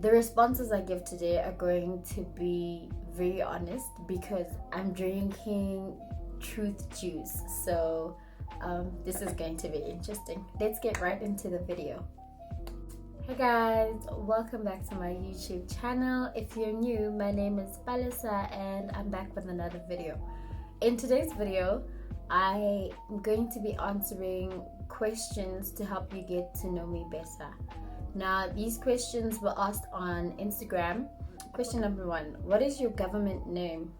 The responses I give today are going to be very honest because I'm drinking truth juice. So this is going to be interesting. Let's get right into the video. Hey guys, welcome back to my YouTube channel. If you're new, my name is Palisa and I'm back with another video. In today's video, I am going to be answering questions to help you get to know me better. Now, these questions were asked on Instagram. Question number 1, what is your government name?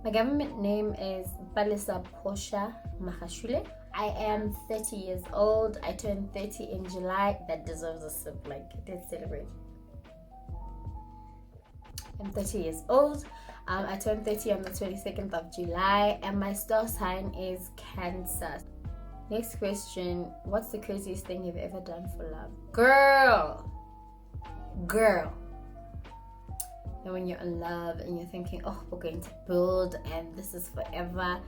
My government name is Palisa Portia Mahashule. I am 30 years old. I turned 30 in July. That deserves a sip, like, let's celebrate. I'm 30 years old. I turned 30 on the 22nd of July, and my star sign is Cancer. Next question, what's the craziest thing you've ever done for love? Girl. And when you're in love and you're thinking, oh, we're going to build and this is forever,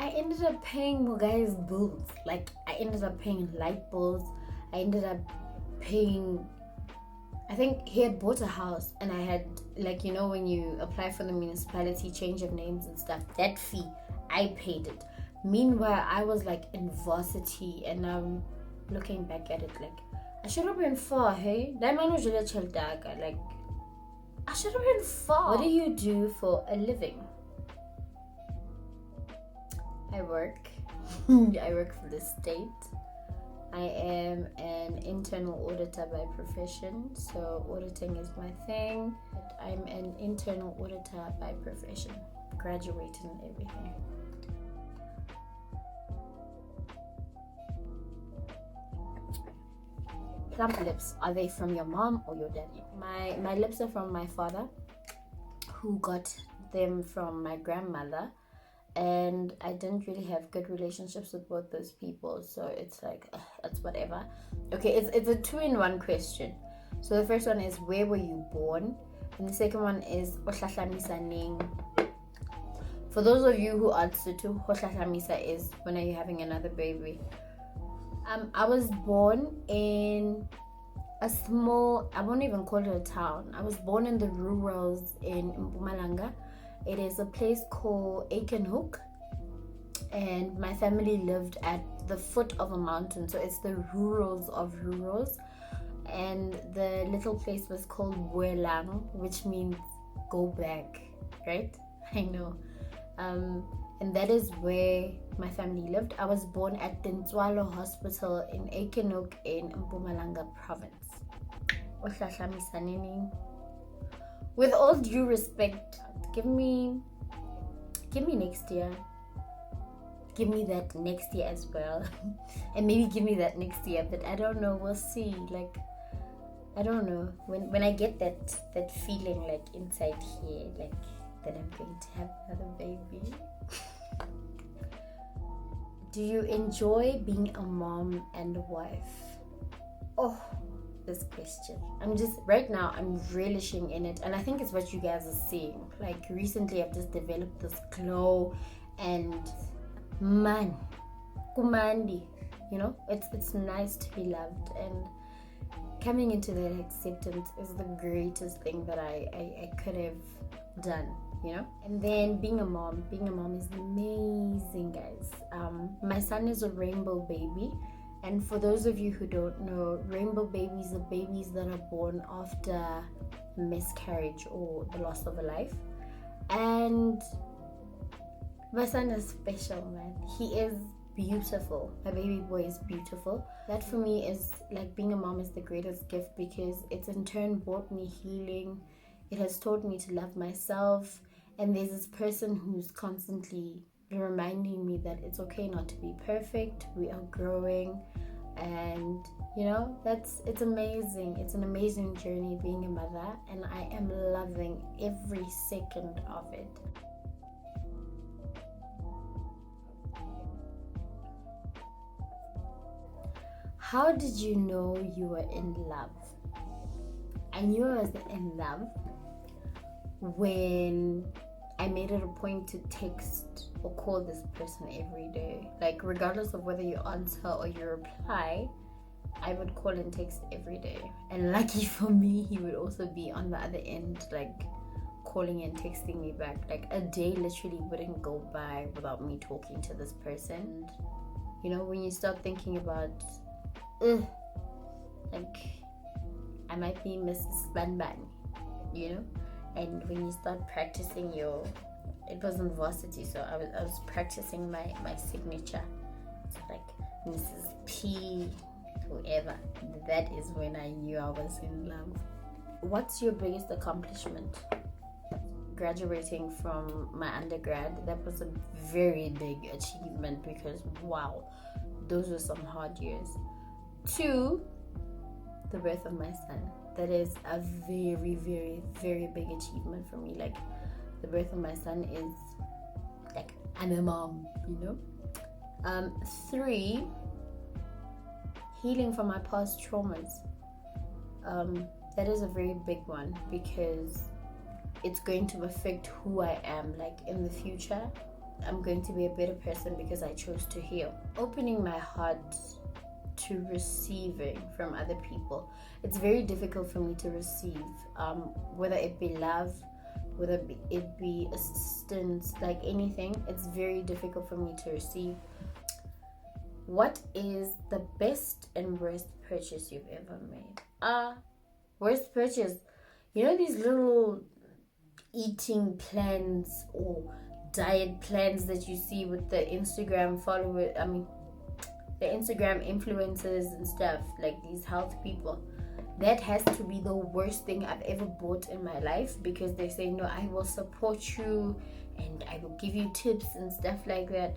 I ended up paying more guys' bills. Like, I ended up paying light bills. I ended up paying, I think he had bought a house and I had, like, you know, when you apply for the municipality, change of names and stuff, that fee, I paid it. Meanwhile, I was like in varsity, and I'm looking back at it like, I should have been far, hey? That man was really chill, like, I should have been far. What do you do for a living? I work. I work for the state. I am an internal auditor by profession, so auditing is my thing. But I'm an internal auditor by profession, graduated and everything. Plump lips, are they from your mom or your daddy? My lips are from my father, who got them from my grandmother, and I didn't really have good relationships with both those people, so it's like, that's whatever. Okay, it's a 2-in-1 question. So the first one is, where were you born? And the second one is, for those of you who answer to is, when are you having another baby? I was born in a small, I won't even call it a town. I was born in the rurals in Mpumalanga. It is a place called Aikenhoek, and my family lived at the foot of a mountain, so it's the rurals of rurals. And the little place was called Buelang, which means go back, right? I know. And that is where my family lived. I was born at Tintswalo Hospital in Aikenhoek in Mpumalanga province. With all due respect, give me next year. Give me that next year as well. And maybe give me that next year, but I don't know, we'll see. Like, I don't know. When I get that feeling like inside here, like that I'm going to have another baby. Do you enjoy being a mom and a wife? Oh, this question. Right now, I'm relishing in it. And I think it's what you guys are seeing. Like, recently, I've just developed this glow. And, man, kumandi. You know, it's nice to be loved. And coming into that acceptance is the greatest thing that I could have done. You know, and then being a mom is amazing, guys. My son is a rainbow baby, and for those of you who don't know, rainbow babies are babies that are born after miscarriage or the loss of a life. And my son is special, man. He is beautiful. My baby boy is beautiful. That for me is like, being a mom is the greatest gift, because it's in turn brought me healing. It has taught me to love myself. And there's this person who's constantly reminding me that it's okay not to be perfect. We are growing. And, you know, it's amazing. It's an amazing journey being a mother. And I am loving every second of it. How did you know you were in love? I knew I was in love when I made it a point to text or call this person every day. Like, regardless of whether you answer or you reply, I would call and text every day. And lucky for me, he would also be on the other end, like calling and texting me back. Like a day literally wouldn't go by without me talking to this person. You know, when you start thinking about, like, I might be Mrs. Ban Ban, you know? And when you start practicing it was in varsity, so I was practicing my signature. So like Mrs. P, whoever. That is when I knew I was in love. What's your biggest accomplishment? Graduating from my undergrad. That was a very big achievement because wow, those were some hard years. 2, the birth of my son. That is a very, very, very big achievement for me. Like the birth of my son is like, I'm a mom, you know. 3, healing from my past traumas. That is a very big one because it's going to affect who I am. Like in the future, I'm going to be a better person because I chose to heal. Opening my heart to receiving from other people. It's very difficult for me to receive, whether it be love, whether it be assistance, like anything. It's very difficult for me to receive. What is the best and worst purchase you've ever made? Worst purchase, you know these little eating plans or diet plans that you see with the Instagram followers, the Instagram influencers and stuff, like these health people. That has to be the worst thing I've ever bought in my life because they say, no, I will support you and I will give you tips and stuff like that.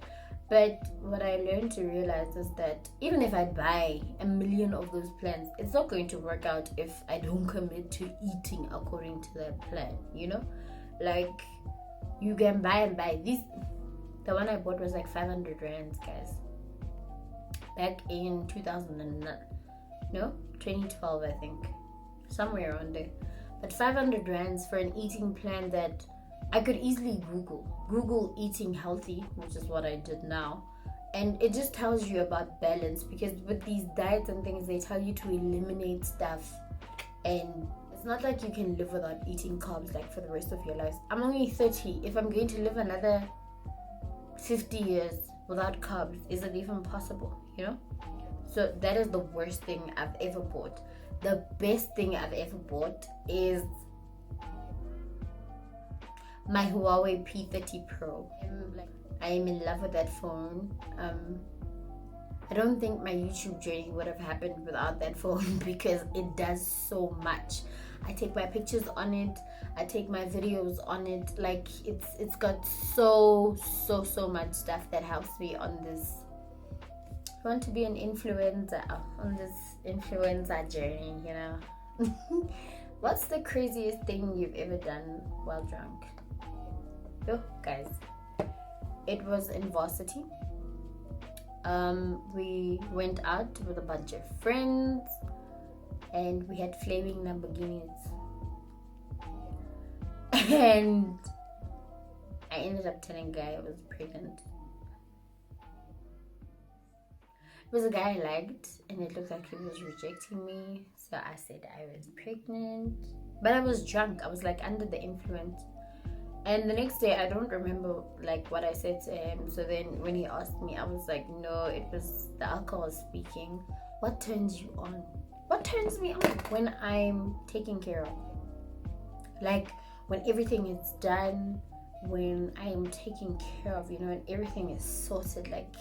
But what I learned to realize is that even if I buy 1 million of those plans, it's not going to work out if I don't commit to eating according to that plan, you know? Like, you can buy and buy. The one I bought was like 500 rands, guys. Back in 2012, I think. Somewhere around there. But 500 rands for an eating plan that I could easily Google eating healthy, which is what I did now, and it just tells you about balance, because with these diets and things they tell you to eliminate stuff, and it's not like you can live without eating carbs like for the rest of your life. I'm only 30. If I'm going to live another 50 years without carbs, is it even possible, you know? So that is the worst thing I've ever bought. The best thing I've ever bought is my Huawei P30 Pro. I am in love with that phone. I don't think my YouTube journey would have happened without that phone because it does so much. I take my pictures on it. I take my videos on it. Like it's got so much stuff that helps me on this. I want to be an influencer on this influencer journey, you know. What's the craziest thing you've ever done while drunk? Oh, guys, it was in varsity. We went out with a bunch of friends and we had flaming Lamborghinis. And I ended up telling a guy I was pregnant. It was a guy I liked and it looked like he was rejecting me. So I said I was pregnant. But I was drunk. I was like under the influence. And the next day, I don't remember like what I said to him. So then when he asked me, I was like, no, it was the alcohol speaking. What turns you on? What turns me on? When I'm taken care of. Like when everything is done, when I am taken care of, you know, and everything is sorted, like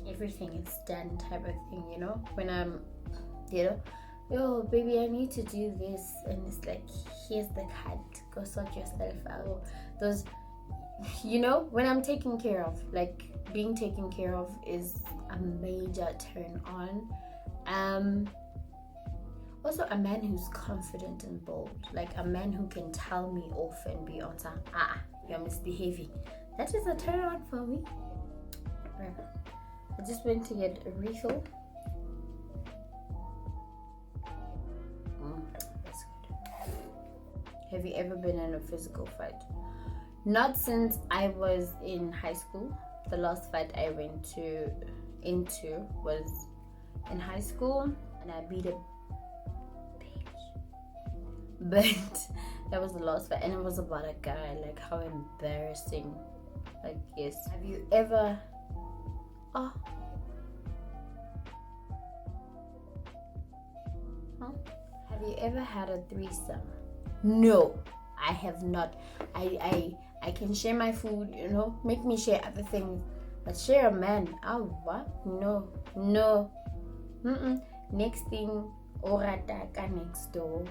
everything is done type of thing, you know? When I'm, you know, yo, baby, I need to do this, and it's like, here's the card, go sort yourself out. Those, you know, when I'm taken care of, like being taken care of is a major turn on. Also a man who's confident and bold, like a man who can tell me off and be on time. You're misbehaving. That is a turn on for me. I just went to get a refill. That's good. Have you ever been in a physical fight? Not since I was in high school. The last fight I went to into was in high school, and I beat a bitch. But that was the last fight, and it was about a guy. Like, how embarrassing. Like, yes. Have you ever... Oh. Huh? Have you ever had a threesome? No, I have not. I can share my food, you know, make me share other things, but share a man. Oh, what? No. Next thing, orataka next door.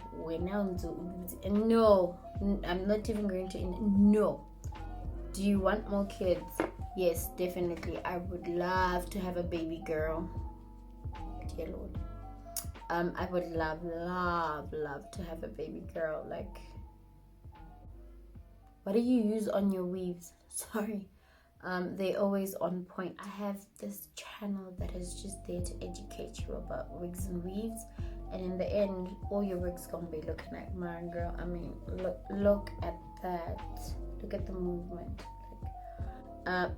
No, I'm not even going to. No. Do you want more kids? Yes, definitely. I would love to have a baby girl. Dear Lord. I would love to have a baby girl. Like, what do you use on your weaves? Sorry. They're always on point. I have this channel that is just there to educate you about wigs and weaves, and in the end, all your wigs gonna be looking like mine, girl. I mean, look at that. Look at the movement.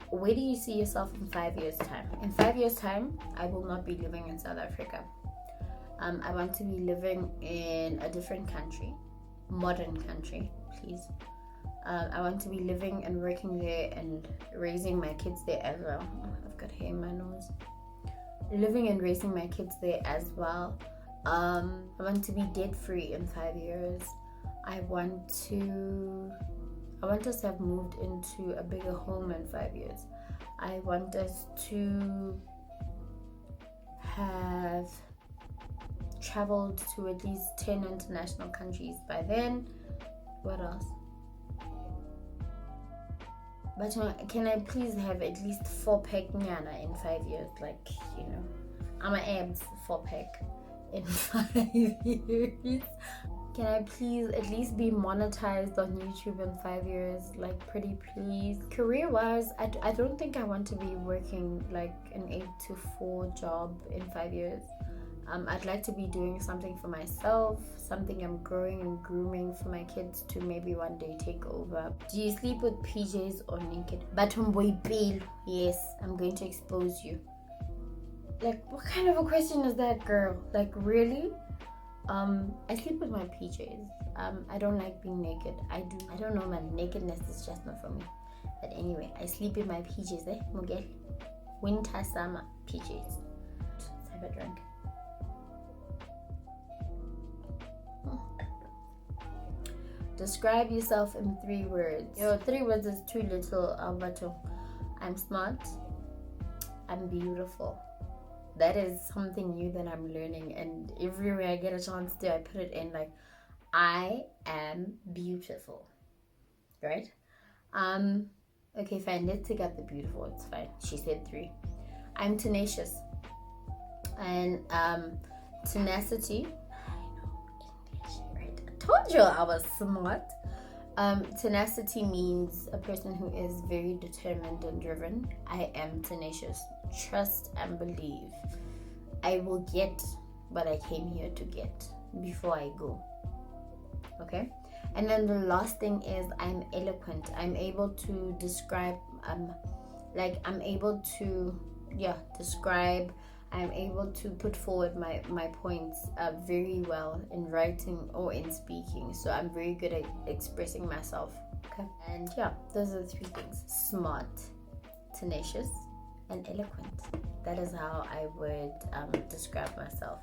Where do you see yourself in 5 years' time? In 5 years' time, I will not be living in South Africa. I want to be living in a different country, modern country, please. I want to be living and working there and raising my kids there as well. Oh, I've got hair in my nose. Living and raising my kids there as well. I want to be debt free in 5 years. I want us to have moved into a bigger home in 5 years. I want us to have traveled to at least 10 international countries by then. What else? But can I please have at least 4-pack nyana in 5 years? Like, you know, I'm an abs 4-pack in 5 years. Can I please at least be monetized on YouTube in 5 years? Like, pretty please. Career-wise, I don't think I want to be working like an 8 to 4 job in 5 years. I'd like to be doing something for myself, something I'm growing and grooming for my kids to maybe one day take over. Do you sleep with PJs or naked? Batumboy Bill. Yes, I'm going to expose you. Like, what kind of a question is that, girl? Like, really? I sleep with my PJs. I don't like being naked. I don't know, man. Nakedness is just not for me. But anyway, I sleep in my PJs, Mugel? Winter, summer, PJs. Let's have a drink. Describe yourself in 3 words. 3 words is too little, Alberto. I'm smart. I'm beautiful. That is something new that I'm learning, and everywhere I get a chance to, I put it in. Like, I am beautiful, right? Okay, fine. Let's take out the beautiful. It's fine. She said 3. I'm tenacious, and tenacity. Told you I was smart. Tenacity means a person who is very determined and driven. I am tenacious. Trust and believe. I will get what I came here to get before I go. Okay? And then the last thing is I'm eloquent. I'm able to describe, describe. I'm able to put forward my points very well in writing or in speaking. So I'm very good at expressing myself. Okay. And yeah, those are the 3 things: smart, tenacious, and eloquent. That is how I would describe myself.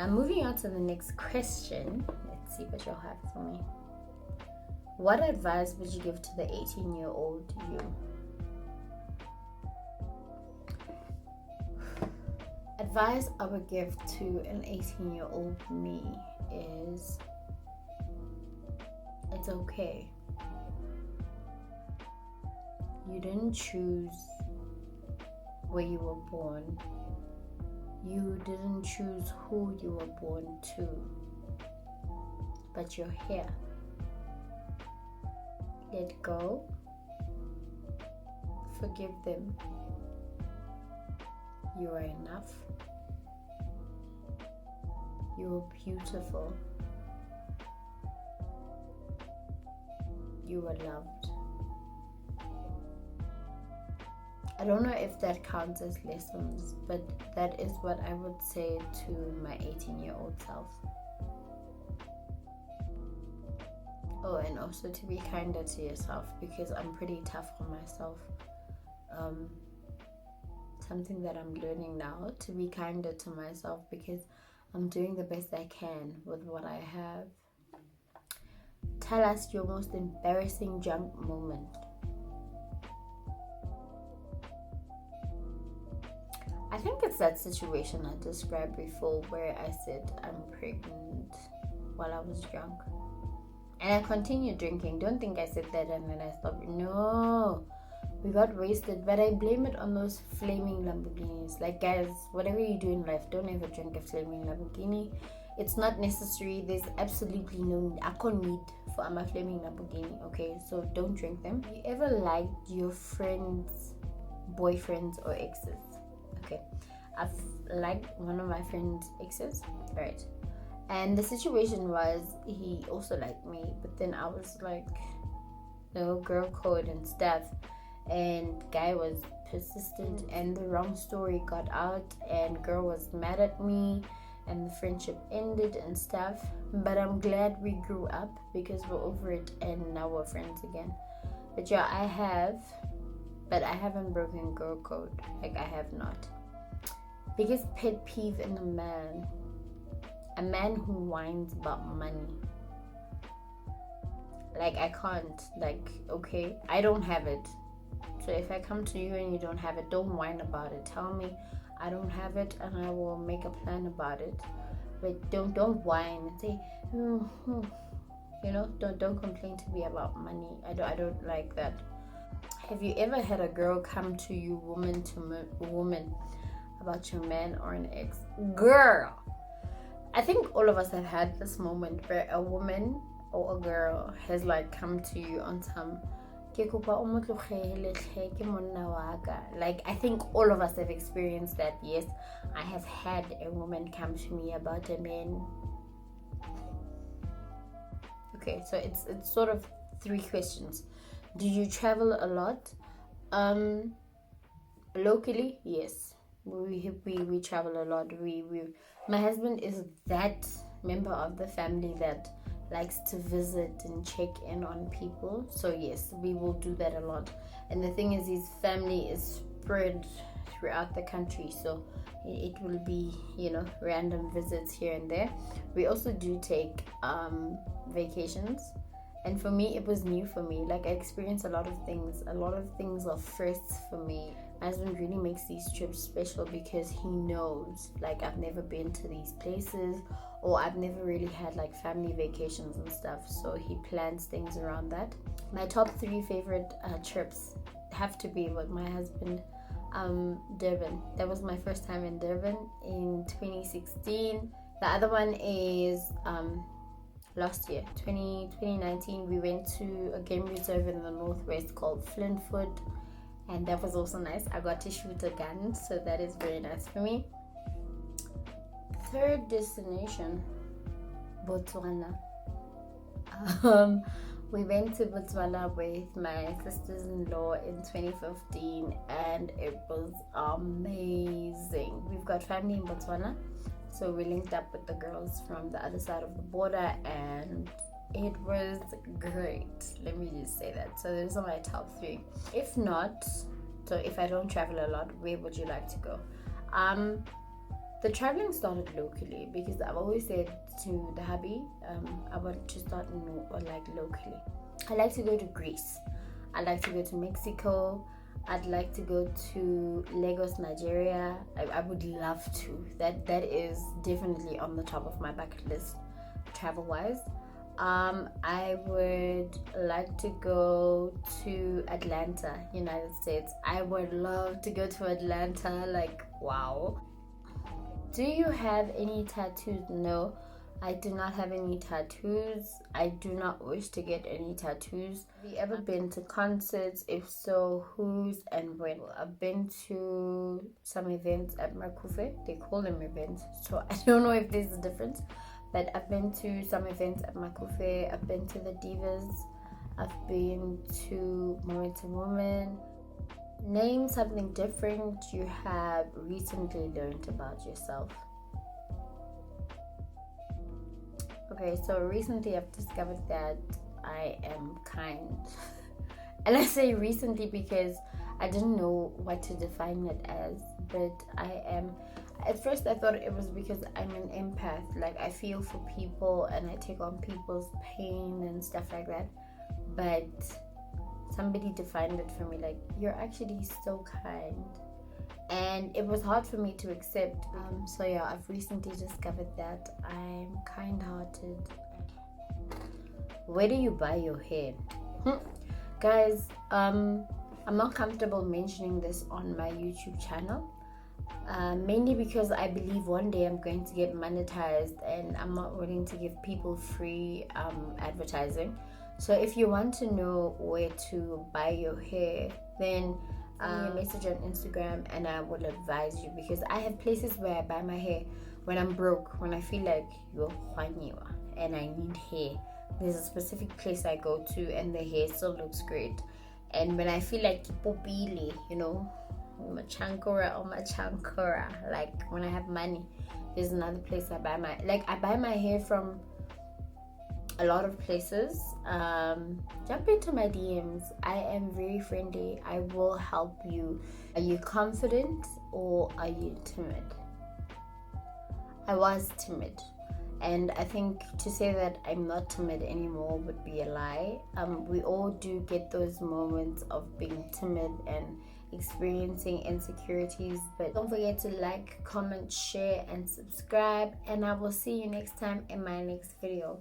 Moving on to the next question. Let's see what you'll have for me. What advice would you give to the 18-year-old you? Advice I would give to an 18-year-old me is, it's okay. You didn't choose where you were born. You didn't choose who you were born to. But you're here. Let go. Forgive them. You are enough. You are beautiful. You are loved. I don't know if that counts as lessons, but that is what I would say to my 18-year-old self. Oh, and also to be kinder to yourself, because I'm pretty tough on myself. Something that I'm learning now, to be kinder to myself, because I'm doing the best I can with what I have. Tell us your most embarrassing drunk moment. I think it's that situation I described before where I said I'm pregnant while I was drunk. And I continued drinking. Don't think I said that and then I stopped. No, we got wasted. But I blame it on those flaming Lamborghinis. Like, guys, whatever you do in life, don't ever drink a flaming Lamborghini. It's not necessary. There's absolutely no need for a flaming Lamborghini, okay? So don't drink them. You ever liked your friends' boyfriends or exes? Okay, I've liked one of my friend's exes, right? And the situation was he also liked me, but then I was like, no, girl code and stuff. And guy was persistent, and the wrong story got out, and girl was mad at me, and the friendship ended and stuff. But I'm glad we grew up because we're over it, and now we're friends again. But yeah, I haven't broken girl code. Like, I have not. Biggest pet peeve in a man who whines about money. Like, I can't. Like, okay, I don't have it. So if I come to you and you don't have it, don't whine about it. Tell me I don't have it, and I will make a plan about it. But don't whine and say, you know, don't complain to me about money. I don't like that. Have you ever had a girl come to you, woman to woman, about your man or an ex? Girl, I think all of us have had this moment where a woman or a girl has like come to you on some, like, I think all of us have experienced that. Yes, I have had a woman come to me about a man. Okay, so it's sort of 3 questions. Do you travel a lot? Locally, yes. We travel a lot. My husband is that member of the family that likes to visit and check in on people. So yes, we will do that a lot. And the thing is, his family is spread throughout the country, so it will be, you know, random visits here and there. We also do take vacations. And for me, it was new for me. Like, I experienced a lot of things are firsts for me. My husband really makes these trips special because he knows, like, I've never been to these places, or I've never really had like family vacations and stuff. So he plans things around that. My top 3 favorite trips have to be with my husband. Durban. That was my first time in Durban in 2016. The other one is last year, 2019, we went to a game reserve in the northwest called Flintfoot, and that was also nice. I got to shoot a gun, so that is very nice for me. 3rd destination, Botswana. We went to Botswana with my sisters-in-law in 2015, and it was amazing. We've got family in Botswana, so we linked up with the girls from the other side of the border, and it was great. Let me just say that. So those are my top 3. If not, so if I don't travel a lot, where would you like to go? The traveling started locally because I've always said to the hubby, I want to start locally. I like to go to Greece. I like to go to Mexico. I'd like to go to Lagos, Nigeria. I would love to. That is definitely on the top of my bucket list, travel-wise. I would like to go to Atlanta, United States. I would love to go to Atlanta. Like, wow. Do you have any tattoos? No, I do not have any tattoos. I do not wish to get any tattoos. Have you ever been to concerts? If so, whose and when? I've been to some events at Makufe. They call them events, so I don't know if there's a difference. But I've been to some events at Makufe. I've been to the Divas. I've been to Moment to Woman. Name something different you have recently learned about yourself. Okay, so recently I've discovered that I am kind. And I say recently because I didn't know what to define it as, but I am. At first I thought it was because I'm an empath, like I feel for people and I take on people's pain and stuff like that. But somebody defined it for me, like, you're actually so kind, and it was hard for me to accept. So yeah, I've recently discovered that I'm kind-hearted. Where do you buy your hair? Guys, I'm not comfortable mentioning this on my YouTube channel, mainly because I believe one day I'm going to get monetized, and I'm not willing to give people free advertising. So if you want to know where to buy your hair, then send me a message on Instagram and I will advise you, because I have places where I buy my hair when I'm broke, when I feel like you're hwanyiwa and I need hair. There's a specific place I go to and the hair still looks great. And when I feel like popili, you know, machankora or machankora, like when I have money, there's another place I buy my hair from. A lot of places. Jump into my DMs. I am very friendly. I will help you. Are you confident or are you timid? I was timid, and I think to say that I'm not timid anymore would be a lie. We all do get those moments of being timid and experiencing insecurities, but don't forget to like, comment, share and subscribe, and I will see you next time in my next video.